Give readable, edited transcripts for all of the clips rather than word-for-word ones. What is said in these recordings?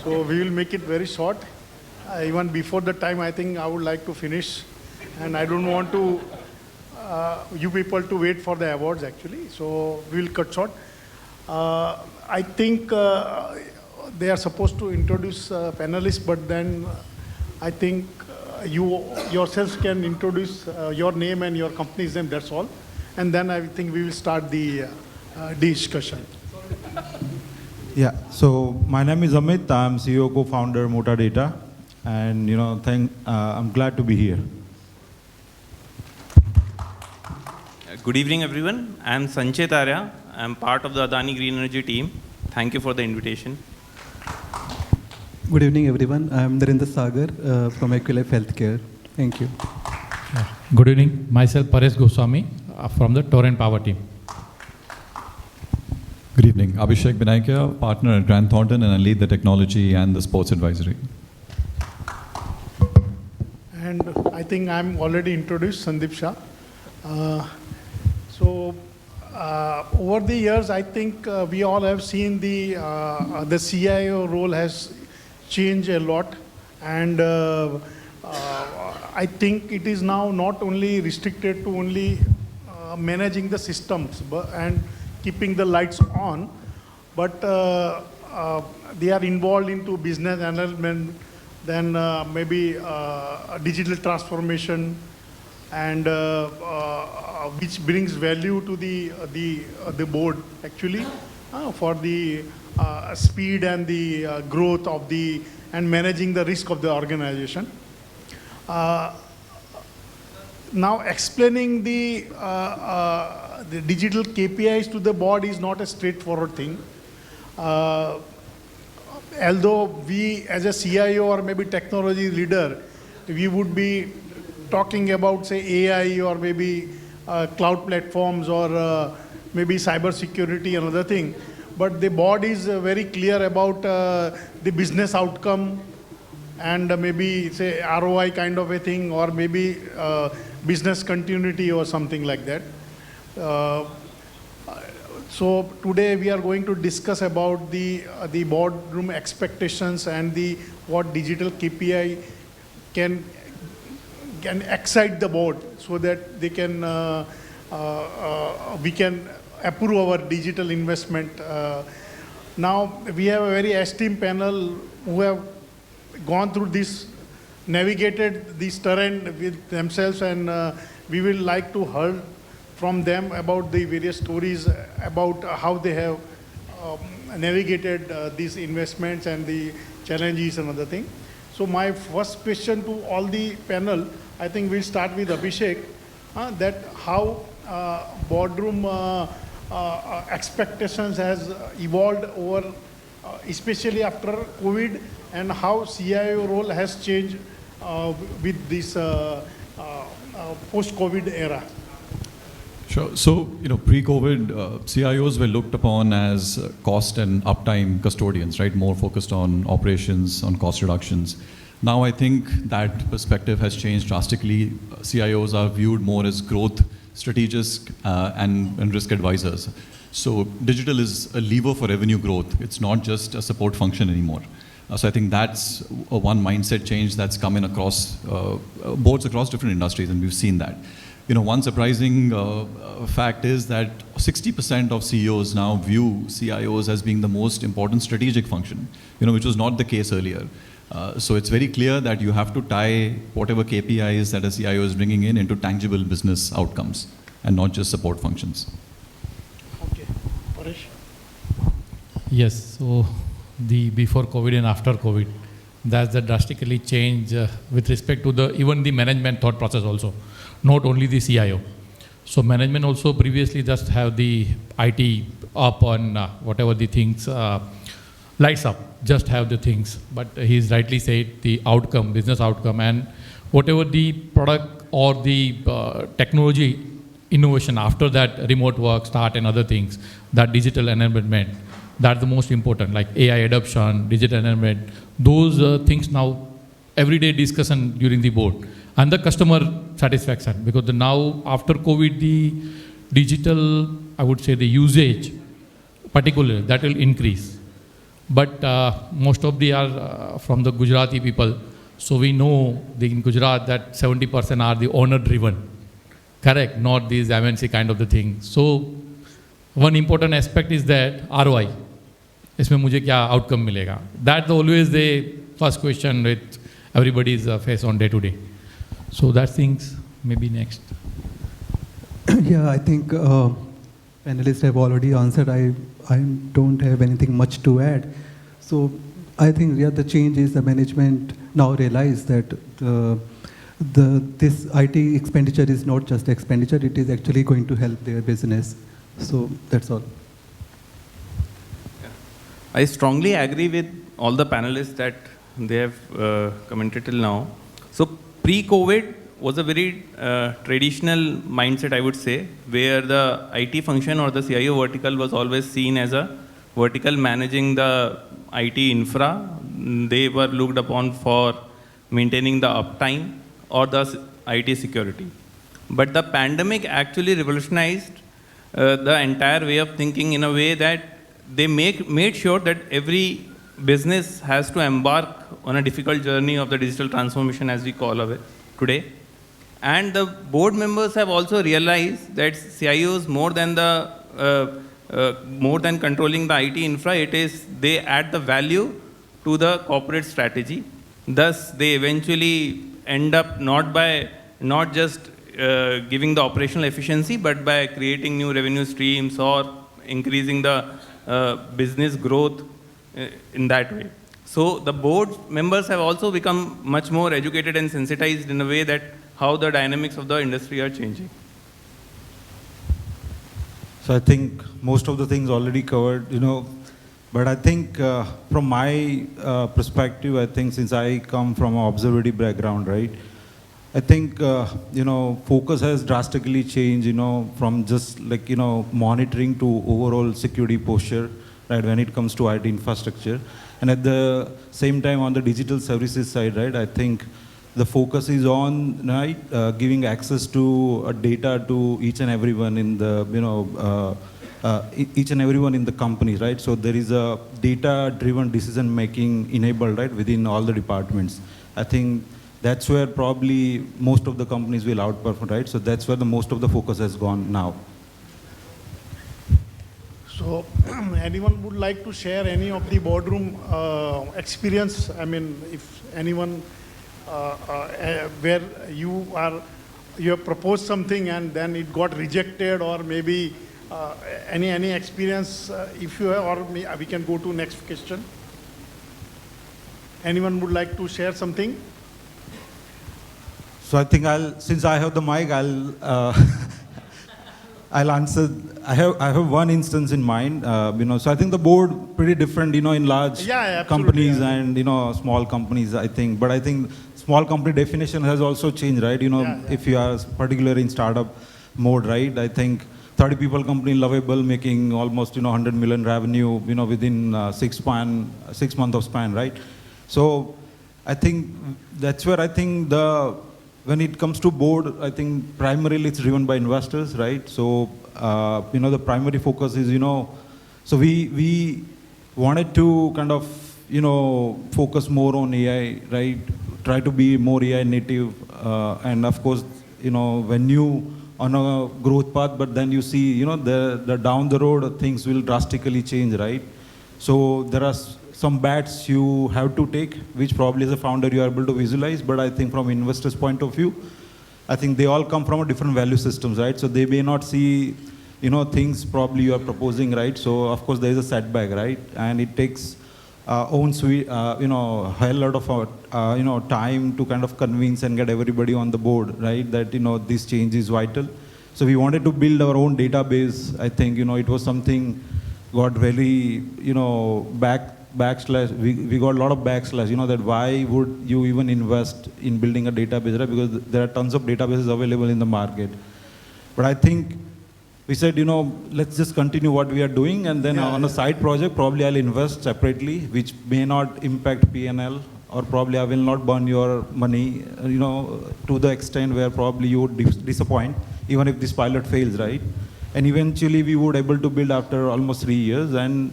So we will make it very short. Even before the time, I think I would like to finish. And I don't want to you people to wait for the awards actually. So we will cut short. I think they are supposed to introduce panelists, but then I think you yourselves can introduce your name and your company's name, that's all. And then I think we will start the discussion. Yeah, so my name is Amit. I'm CEO co-founder Metadata, and I'm glad to be here. Good evening, everyone. I'm Sanchit, Arya. I'm part of the Adani Green Energy team. Thank you for the invitation. Good evening, everyone. I'm Narinder Sagar from Aculife Healthcare. Thank you. Good evening. Myself, Paresh Goswami from the Torrent Power team. Good evening. Abhishek, Binaykia, partner at Grand Thornton, and I lead the technology and the sports advisory. And I think I'm already introduced, Sandeep Shah. Over the years, I think we all have seen the CIO role has changed a lot. And I think it is now not only restricted to only managing the systems and keeping the lights on, but they are involved into business analysis, then maybe digital transformation, and which brings value to the board actually for the speed and the growth of and managing the risk of the organization. Now explaining the digital KPIs to the board is not a straightforward thing. Although we as a CIO or maybe technology leader, we would be talking about say AI or maybe cloud platforms or maybe cyber security and other thing. But the board is very clear about the business outcome and maybe say ROI kind of a thing, or maybe business continuity or something like that. So today we are going to discuss about the boardroom expectations and what digital KPI can excite the board so that they can we can approve our digital investment. Now we have a very esteemed panel who have gone through this, navigated this terrain with themselves, and we will like to hear from them about the various stories about how they have navigated these investments and the challenges and other thing. So my first question to all the panel, I think we'll start with Abhishek, that how boardroom expectations has evolved over, especially after COVID, and how CIO role has changed with this post-COVID era. Sure. So, pre-COVID, CIOs were looked upon as cost and uptime custodians, right? More focused on operations, on cost reductions. Now, I think that perspective has changed drastically. CIOs are viewed more as growth strategists and risk advisors. So, digital is a lever for revenue growth. It's not just a support function anymore. So I think that's one mindset change that's come in across boards across different industries, and we've seen that. One surprising fact is that 60% of CEOs now view CIOs as being the most important strategic function, which was not the case earlier. So it's very clear that you have to tie whatever KPIs that a CIO is bringing in into tangible business outcomes and not just support functions. Okay. Paresh? Yes, so the before COVID and after COVID, that's the drastically change with respect to even the management thought process also, not only the CIO. So management also previously just have the IT up on whatever the things, lights up, just have the things. But he's rightly said the outcome, business outcome, and whatever the product or the technology innovation after that, remote work start and other things, that digital enablement, that's the most important, like AI adoption, digital enablement, those things now everyday discussion during the board. And the customer satisfaction, because now after COVID, the digital, I would say the usage particularly, that will increase. But most of the are from the Gujarati people. So we know in Gujarat that 70% are the owner driven. Correct, not these MNC kind of the thing. So one important aspect is that ROI. इसमें मुझे क्या outcome मिलेगा? That's always the first question which everybody is face on day to day. So that things maybe next. Yeah, I think panelists have already answered. I don't have anything much to add. So I think the change is the management now realize that this IT expenditure is not just expenditure, it is actually going to help their business. So that's all. I strongly agree with all the panelists that they have commented till now. So pre-COVID was a very traditional mindset, I would say, where the IT function or the CIO vertical was always seen as a vertical managing the IT infra. They were looked upon for maintaining the uptime or the IT security. But the pandemic actually revolutionized the entire way of thinking in a way that they made sure that every business has to embark on a difficult journey of the digital transformation, as we call it today. And the board members have also realized that CIOs, more than controlling the IT infra, they add the value to the corporate strategy. Thus, they eventually end up not just giving the operational efficiency, but by creating new revenue streams or increasing the business growth in that way. So the board members have also become much more educated and sensitized in a way that how the dynamics of the industry are changing. So I think most of the things already covered, but I think from my perspective, I think since I come from an observatory background, right, I think, focus has drastically changed, from just monitoring to overall security posture, right, when it comes to IT infrastructure. And at the same time, on the digital services side, right, I think the focus is on, right, giving access to data to each and everyone in the, each and everyone in the company, right? So there is a data-driven decision-making enabled, right, within all the departments. I think that's where probably most of the companies will outperform, right? So that's where the most of the focus has gone now. So anyone would like to share any of the boardroom experience? I mean, if anyone, where you have proposed something and then it got rejected, or maybe any experience, if you have, or we can go to next question. Anyone would like to share something? So I think since I have the mic, I'll answer. I have one instance in mind, so I think the board pretty different, in large companies and, small companies, I think. But I think small company definition has also changed, right? If you are particularly in startup mode, right? I think 30 people company lovable, making almost, 100 million revenue, within 6 months of span, right? So I think that's where I think when it comes to board, I think primarily it's driven by investors, right? So, the primary focus is, so we wanted to kind of, focus more on AI, right? Try to be more AI native. And of course, when you on a growth path, but then you see, the down the road, things will drastically change, right? So there are some bets you have to take, which probably as a founder you are able to visualize, but I think from investors' point of view, I think they all come from a different value systems, right? So they may not see, things probably you are proposing, right? So of course there is a setback, right? And it takes own sweet, hell lot of, time to kind of convince and get everybody on the board, right? That, this change is vital. So we wanted to build our own database. I think, it was something got very, backslash, we got a lot of backslash, that why would you even invest in building a database, right? Because there are tons of databases available in the market. But I think we said, let's just continue what we are doing, and then on a side project, probably I'll invest separately, which may not impact P&L, or probably I will not burn your money, to the extent where probably you would disappoint, even if this pilot fails, right? And eventually we would able to build after almost 3 years, and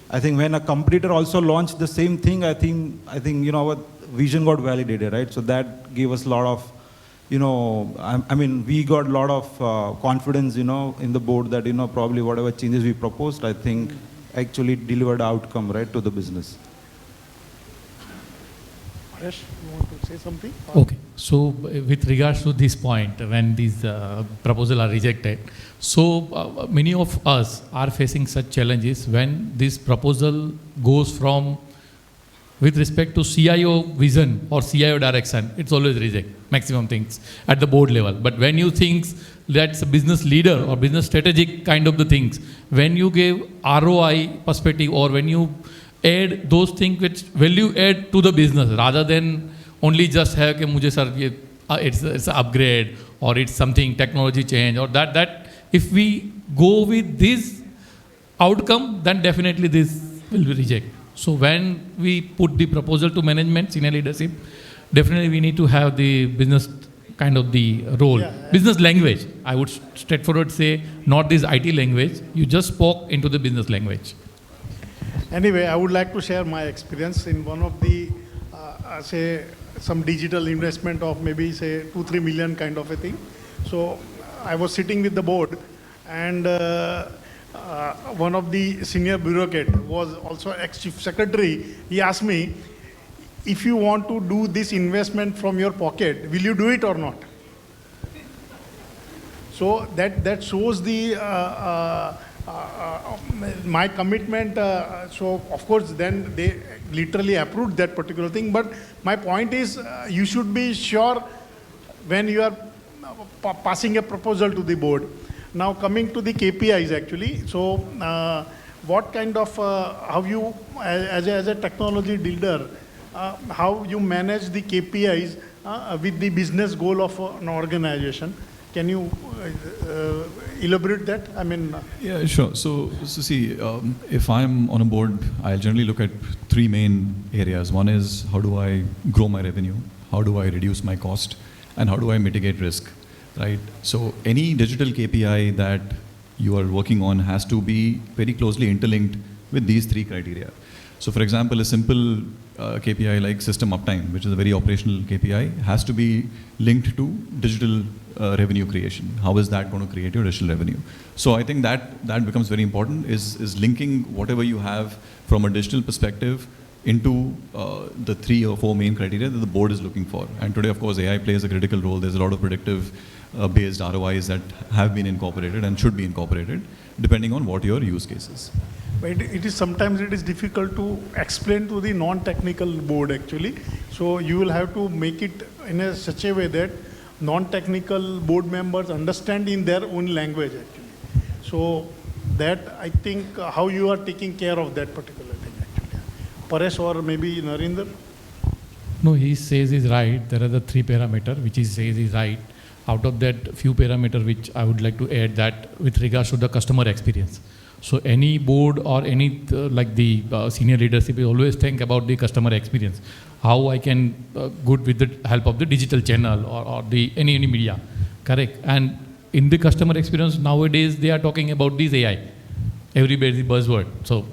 I think when a competitor also launched the same thing, I think our vision got validated, right? So that gave us a lot of, we got a lot of confidence, in the board that, probably whatever changes we proposed, I think actually delivered outcome, right, to the business. Paresh, you want to say something? Okay. So with regards to this point, when these proposals are rejected, so many of us are facing such challenges when this proposal goes from, with respect to CIO vision or CIO direction, it's always reject maximum things at the board level. But when you think that's a business leader or business strategic kind of the things, when you give ROI perspective or when you add those things which value add to the business rather than only just have कि मुझे sir it's an upgrade or it's something technology change or that if we go with this outcome, then definitely this will be rejected. So when we put the proposal to management, senior leadership, definitely we need to have the business kind of the role. Business language, I would straightforward say, not this IT language. You just spoke into the business language. Anyway, I would like to share my experience in one of the, say, some digital investment of maybe, say, 2-3 million kind of a thing. So I was sitting with the board and one of the senior bureaucrat was also ex-chief secretary. He asked me, if you want to do this investment from your pocket, will you do it or not? So that shows the my commitment. So of course then they literally approved that particular thing. But my point is you should be sure when you are passing a proposal to the board. Now coming to the KPIs actually, so what kind of, how you, as a technology leader, how you manage the KPIs with the business goal of an organization? Can you elaborate that? I mean... Yeah, sure. So see, if I'm on a board, I'll generally look at three main areas. One is how do I grow my revenue? How do I reduce my cost? And how do I mitigate risk? Right? So any digital KPI that you are working on has to be very closely interlinked with these three criteria. So for example, a simple KPI like system uptime, which is a very operational KPI, has to be linked to digital revenue creation. How is that going to create your digital revenue? So I think that becomes very important, is linking whatever you have from a digital perspective into the 3 or 4 main criteria that the board is looking for. And today, of course, AI plays a critical role. There's a lot of predictive based ROIs that have been incorporated and should be incorporated, depending on what your use case is. But sometimes it is difficult to explain to the non-technical board actually. So you will have to make it in such a way that non-technical board members understand in their own language actually. So that I think how you are taking care of that particular thing actually. Paresh or maybe Narinder? No, he says is right. There are the 3 parameters which he says is right. Out of that few parameters which I would like to add that with regards to the customer experience. So any board or any like the senior leadership will always think about the customer experience. How I can good with the help of the digital channel or the any media, correct? And in the customer experience nowadays they are talking about this AI, everybody's buzzword. So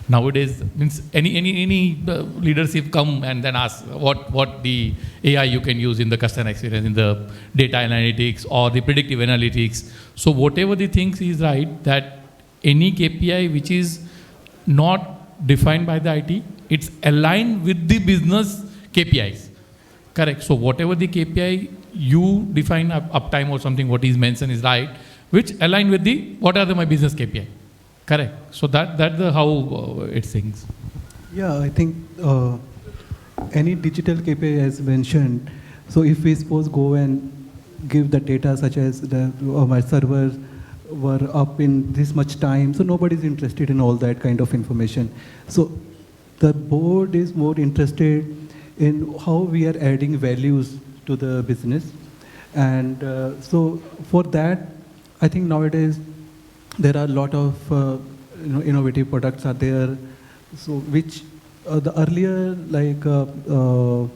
nowadays means any leadership come and then ask what the AI you can use in the customer experience, in the data analytics or the predictive analytics. So whatever the things is right that any KPI which is not defined by the IT, it's aligned with the business KPIs. Correct. So whatever the KPI you define uptime or something, what is mentioned is right, which align with the what are my business KPI. Correct. So that's the how it sings. Yeah, I think any digital KPI as mentioned. So if we suppose go and give the data such as my servers were up in this much time, so nobody is interested in all that kind of information. So the board is more interested in how we are adding values to the business. And so for that, I think nowadays there are a lot of innovative products are there. So which the earlier, like for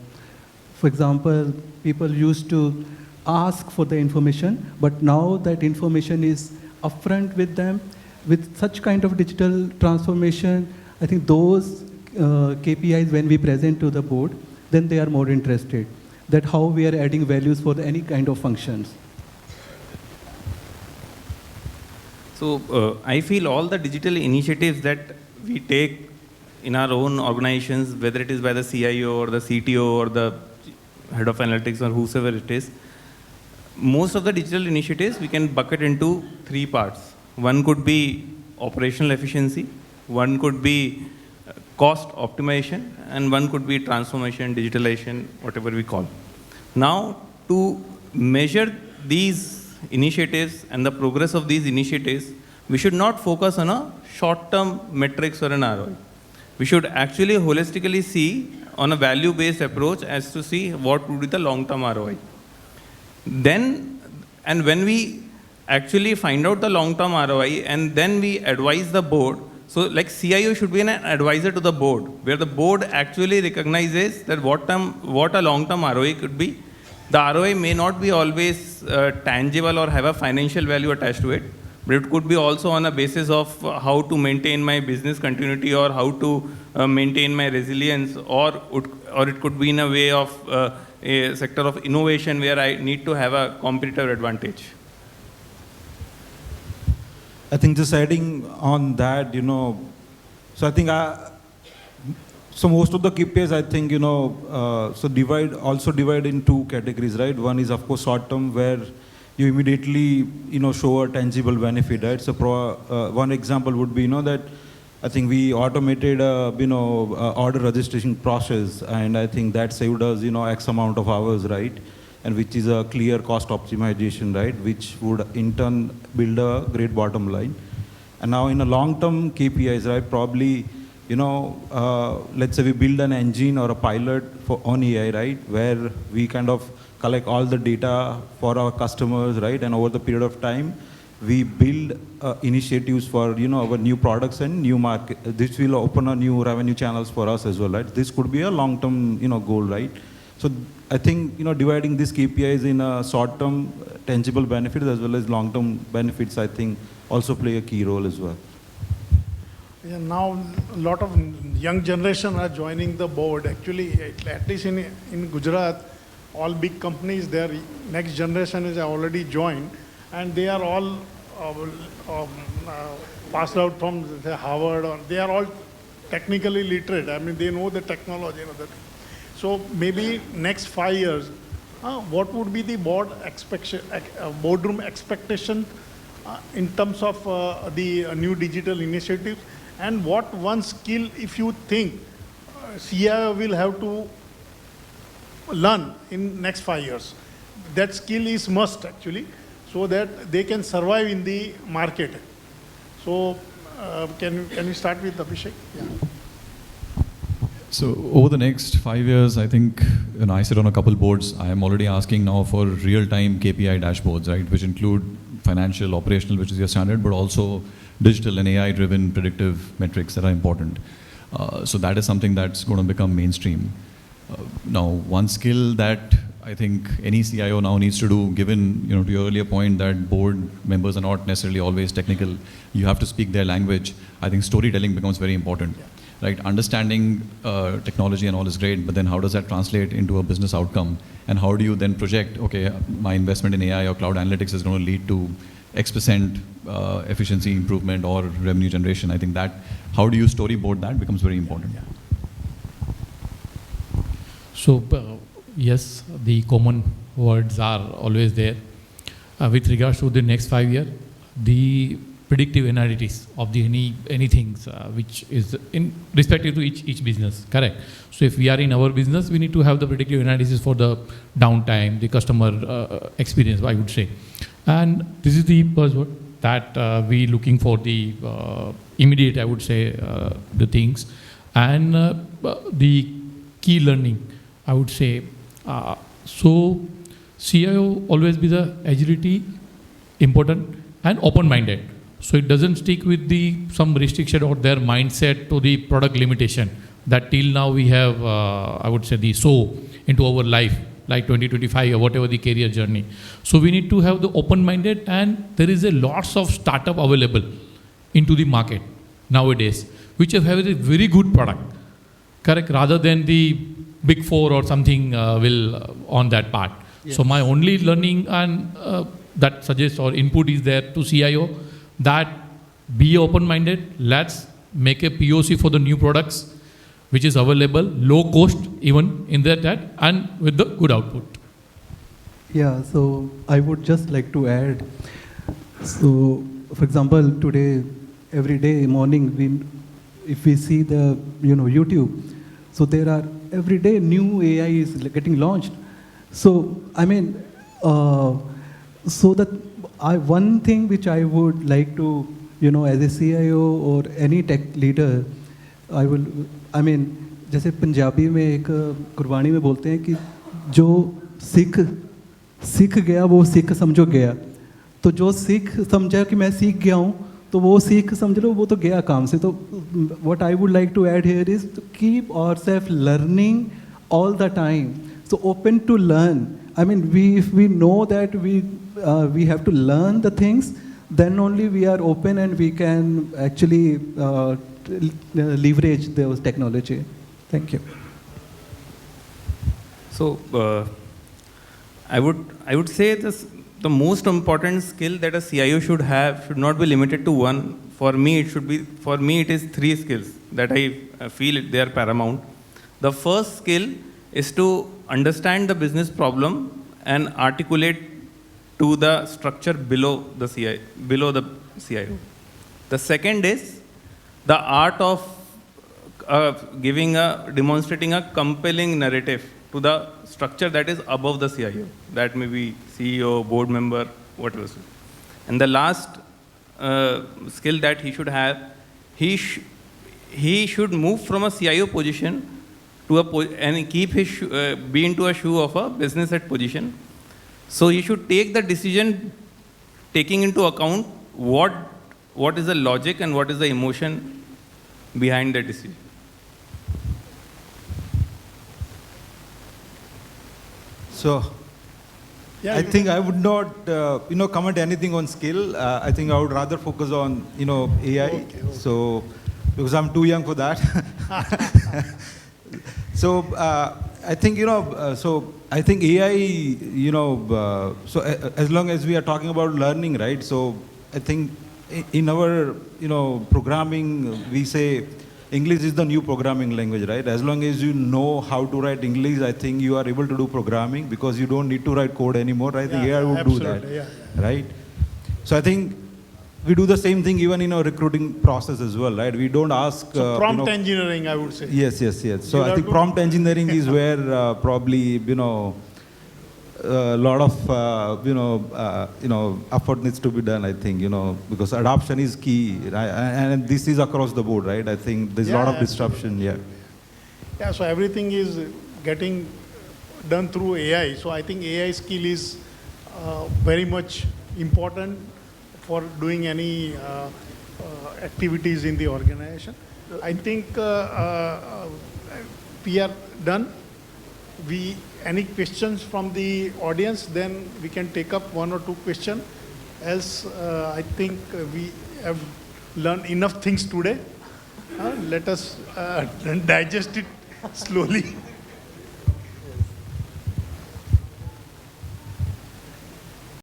example, people used to ask for the information, but now that information is upfront with them, with such kind of digital transformation, I think those KPIs, when we present to the board, then they are more interested that how we are adding values for any kind of functions. So I feel all the digital initiatives that we take in our own organizations, whether it is by the CIO or the CTO or the head of analytics or whosoever it is, most of the digital initiatives we can bucket into 3 parts. One could be operational efficiency, one could be cost optimization, and one could be transformation, digitalization, whatever we call. Now, to measure these initiatives and the progress of these initiatives, we should not focus on a short-term metrics or an ROI. We should actually holistically see on a value-based approach as to see what would be the long-term ROI. Then, and when we actually find out the long-term ROI and then we advise the board, so like CIO should be an advisor to the board, where the board actually recognizes that what a long-term ROI could be. The ROI may not be always tangible or have a financial value attached to it, but it could be also on a basis of how to maintain my business continuity or how to maintain my resilience, or it could be in a way of a sector of innovation where I need to have a competitive advantage. I think just adding on that, so I think so most of the KPIs, I think, so divide in 2 categories, right? One is, of course, short term, where you immediately, show a tangible benefit, right? So one example would be, that I think we automated, order registration process, and I think that saved us, X amount of hours, right? And which is a clear cost optimization, right? Which would in turn build a great bottom line. And now in a long-term KPIs, right? Probably, let's say we build an engine or a pilot on AI, right? Where we kind of collect all the data for our customers, right? And over the period of time, we build initiatives for, our new products and new market. This will open a new revenue channels for us as well, right? This could be a long-term, goal, right? So I think, dividing these KPIs in a short-term tangible benefits as well as long-term benefits, I think also play a key role as well. Yeah, now a lot of young generation are joining the board. Actually, at least in Gujarat, all big companies, their next generation is already joined, and they are all passed out from Harvard, or they are all technically literate. I mean, they know the technology. So maybe next 5 years, what would be the boardroom expectation in terms of the new digital initiatives, and what one skill, if you think CIO will have to learn in next 5 years, that skill is must actually, so that they can survive in the market. So can you start with Abhishek? Yeah. So over the next 5 years, I think, I sit on a couple boards. I am already asking now for real-time KPI dashboards, right, which include financial, operational, which is your standard, but also digital and AI-driven predictive metrics that are important. So that is something that's going to become mainstream. Now, one skill that I think any CIO now needs to do, given, to your earlier point that board members are not necessarily always technical, you have to speak their language. I think storytelling becomes very important. Yeah. Right, understanding technology and all is great, but then how does that translate into a business outcome? And how do you then project, okay, my investment in AI or cloud analytics is going to lead to X% efficiency improvement or revenue generation? I think that, how do you storyboard that becomes very important. Yeah. So, yes, the common words are always there. With regards to the next 5 years, the predictive analytics of the anything which is in respective to each business, correct? So if we are in our business, we need to have the predictive analysis for the downtime, the customer experience, I would say. And this is the buzzword that we looking for the immediate, I would say, the things. And the key learning, I would say, so CIO always be the agility, important and open-minded. So it doesn't stick with some restriction or their mindset to the product limitation that till now we have, I would say, into our life, like 2025 or whatever the career journey. So we need to have the open-minded, and there is a lots of startup available into the market nowadays, which have a very good product, correct, rather than the big four or something on that part. Yes. So my only learning and that suggests or input is there to CIO that be open-minded, let's make a POC for the new products which is available, low cost even in that, and with the good output. Yeah, so I would just like to add, so for example, today, every day morning, if we see the YouTube, so there are every day new AI is getting launched. So I mean, so that one thing which I would like to, as a CIO or any tech leader, I mean, जैसे पंजाबी में एक कुर्बानी में बोलते हैं कि जो सीख गया वो सीख समझो गया, तो जो सीख समझा कि मैं सीख गया हूँ तो वो सीख समझ लो वो तो गया काम से. तो what I would like to add here is to keep ourselves learning all the time. So open to learn. I mean, if we know that we have to learn the things, then only we are open and we can actually leverage those technology. Thank you. So I would say the most important skill that a CIO should have should not be limited to one. For me, it is 3 skills that I feel they are paramount. The first skill is to understand the business problem and articulate to the structure below the CIO. The second is the art of demonstrating a compelling narrative to the structure that is above the CIO. That may be CEO, board member, whatever. And the last skill that he should have, he should move from a CIO position to and keep his be into a shoe of a business head position. So he should take the decision taking into account what is the logic and what is the emotion behind the decision. So, yeah, I think I would not, comment anything on skill. I think I would rather focus on, AI. Okay. So, because I'm too young for that. So, I think, I think AI, so as long as we are talking about learning, right? So, I think in our, programming, we say English is the new programming language, right? As long as you know how to write English, I think you are able to do programming because you don't need to write code anymore. I think AI would do that, right? So I think we do the same thing even in our recruiting process as well, right? We don't ask... So prompt engineering, I would say. Yes. So I think prompt engineering is where probably, a lot of, effort needs to be done, I think, because adoption is key. And this is across the board, right? I think there's a lot of disruption, Yeah, so everything is getting done through AI. So I think AI skill is very much important for doing any activities in the organization. I think we are done. Any questions from the audience, then we can take up 1 or 2 questions. Else, I think we have learned enough things today. Let us digest it slowly.